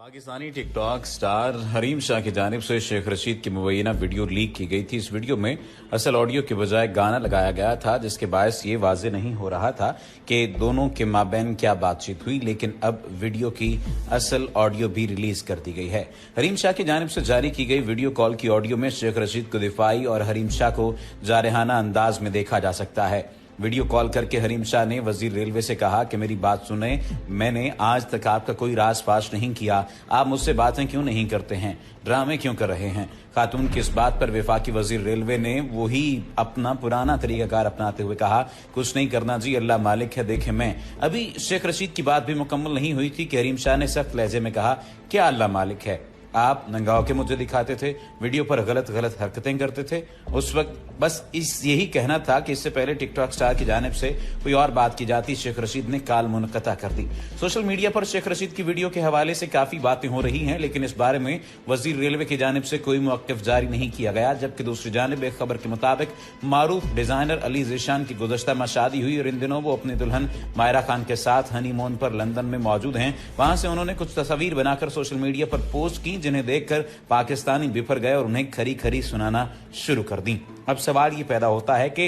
Pakistani tick tock star Hareem Shah की जानिब से शेख रशीद की मुबैना वीडियो लीक की गई थी। इस वीडियो में असल ऑडियो के बजाय गाना लगाया गया था, जिसके बायस ये वाजे नहीं हो रहा था कि दोनों के माबैन क्या बातचीत हुई, लेकिन अब वीडियो की असल ऑडियो भी रिलीज कर दी गई है। हरीम शाह की जानिब से जारी की गई वीडियो कॉल की ऑडियो में शेख रशीद को दिफाई और हरीम शाह को जारहाना अंदाज में देखा जा सकता है। वीडियो कॉल करके हरीम शाह ने वजीर रेलवे से कहा कि मेरी बात सुने, मैंने आज तक आपका कोई राज फाश नहीं किया, आप मुझसे बातें क्यों नहीं करते हैं, ड्रामे क्यों कर रहे हैं। खातून की इस बात पर वफाकी वजीर रेलवे ने वही अपना पुराना तरीकाकार अपनाते हुए कहा, कुछ नहीं करना जी, अल्लाह मालिक है, देखे मैं। अभी शेख रशीद की बात भी मुकम्मल नहीं हुई थी कि हरीम शाह ने सख्त लहजे में कहा, क्या अल्लाह मालिक है, आप नंगा के मुझे दिखाते थे, वीडियो पर गलत गलत हरकतें करते थे। उस वक्त बस यही कहना था कि इससे पहले टिकटॉक स्टार की जानिब से कोई और बात की जाती, शेख रशीद ने काल मुनक़ता कर दी। सोशल मीडिया पर शेख रशीद की वीडियो के हवाले से काफी बातें हो रही हैं, लेकिन इस बारे में वजीर रेलवे की जानिब से कोई मौक़िफ़ जारी नहीं किया गया। जबकि दूसरी जानिब एक खबर के मुताबिक मारूफ डिजाइनर अली ज़ीशान की गुज़श्ता माह शादी हुई और इन दिनों वो अपनी दुल्हन मायरा खान के साथ हनीमून पर लंदन में मौजूद हैं। वहां से उन्होंने कुछ तस्वीर बनाकर सोशल मीडिया पर पोस्ट की, जिन्हें देखकर पाकिस्तानी बिफर गए और उन्हें खरी खरी सुनाना शुरू कर दी। अब सवाल ये पैदा होता है कि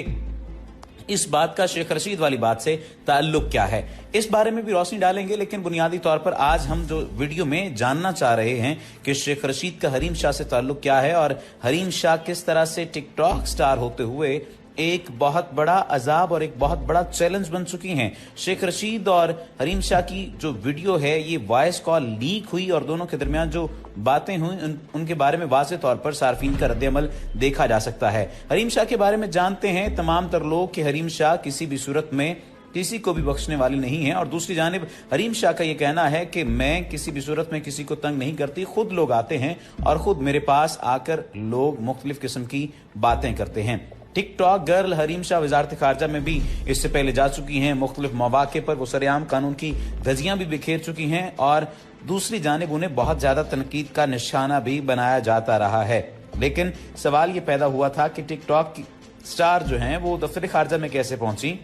इस बात का शेख रशीद वाली बात से ताल्लुक क्या है, इस बारे में भी रोशनी डालेंगे। लेकिन बुनियादी तौर पर आज हम जो वीडियो में जानना चाह रहे हैं कि शेख रशीद का हरीम शाह से ताल्लुक क्या है और हरीम शाह किस तरह से टिकटॉक स्टार होते हुए एक बहुत बड़ा अजाब और एक बहुत बड़ा चैलेंज बन चुकी हैं। शेख रशीद और हरीम शाह की जो वीडियो है, ये वॉइस कॉल लीक हुई और दोनों के दरमियान जो बातें हुई उनके बारे में वाज़ेह तौर पर सार्फिन का रद्द-ए-अमल देखा जा सकता है। हरीम शाह के बारे में जानते हैं तमाम तर लोग कि हरीम शाह किसी भी सूरत में किसी को भी बख्शने वाली नहीं है। और दूसरी जानिब हरीम शाह का ये कहना है कि मैं किसी भी सूरत में किसी को तंग नहीं करती, खुद लोग आते हैं और खुद मेरे पास आकर लोग मुख्तलिफ किस्म की बातें करते हैं। टिकटॉक गर्ल हरीम शाह वजारत खारजा में भी इससे पहले जा चुकी हैं। मुख्तलिफ मौके पर वो सरेआम कानून की धज्जियां भी बिखेर चुकी हैं और दूसरी जानिब उन्हें बहुत ज्यादा तनकीद का निशाना भी बनाया जाता रहा है। लेकिन सवाल ये पैदा हुआ था कि टिकटॉक की स्टार जो हैं वो दफ्तर खारजा में कैसे पहुंची,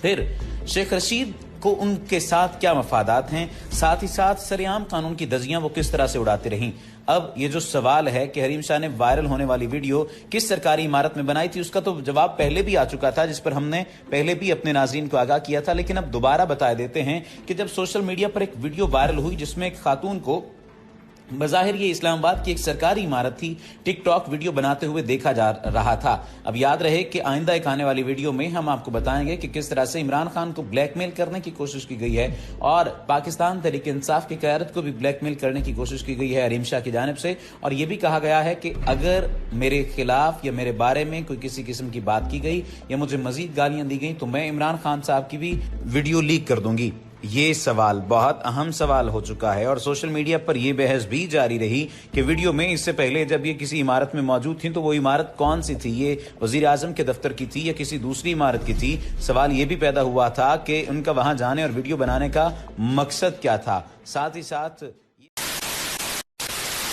फिर शेख रशीद को उनके साथ क्या मफादात हैं, साथ ही साथ सरेआम कानून की धज्जियां वो किस तरह से उड़ाती रहीं। अब ये जो सवाल है कि हरीम शाह ने वायरल होने वाली वीडियो किस सरकारी इमारत में बनाई थी, उसका तो जवाब पहले भी आ चुका था, जिस पर हमने पहले भी अपने नाज़रीन को आगाह किया था। लेकिन अब दोबारा बता देते हैं कि जब सोशल मीडिया पर एक वीडियो वायरल हुई जिसमें एक खातून को बज़ाहिर ये इस्लामाबाद की एक सरकारी इमारत थी टिकटॉक वीडियो बनाते हुए देखा जा रहा था। अब याद रहे कि आइंदा एक आने वाली वीडियो में हम आपको बताएंगे कि किस तरह से इमरान खान को ब्लैकमेल करने की कोशिश की गई है और पाकिस्तान तहरीक इंसाफ की क़यादत को भी ब्लैकमेल करने की कोशिश की गई है हरीम शाह की जानिब से। और ये भी कहा गया है कि अगर मेरे खिलाफ या मेरे बारे में कोई किसी किस्म की बात की गई या मुझे मजीद गालियां दी गई तो मैं इमरान खान साहब की भी वीडियो लीक कर दूंगी। ये सवाल बहुत अहम सवाल हो चुका है और सोशल मीडिया पर यह बहस भी जारी रही कि वीडियो में इससे पहले जब ये किसी इमारत में मौजूद थी तो वो इमारत कौन सी थी, ये वजीर आजम के दफ्तर की थी या किसी दूसरी इमारत की थी। सवाल ये भी पैदा हुआ था कि उनका वहां जाने और वीडियो बनाने का मकसद क्या था। साथ ही साथ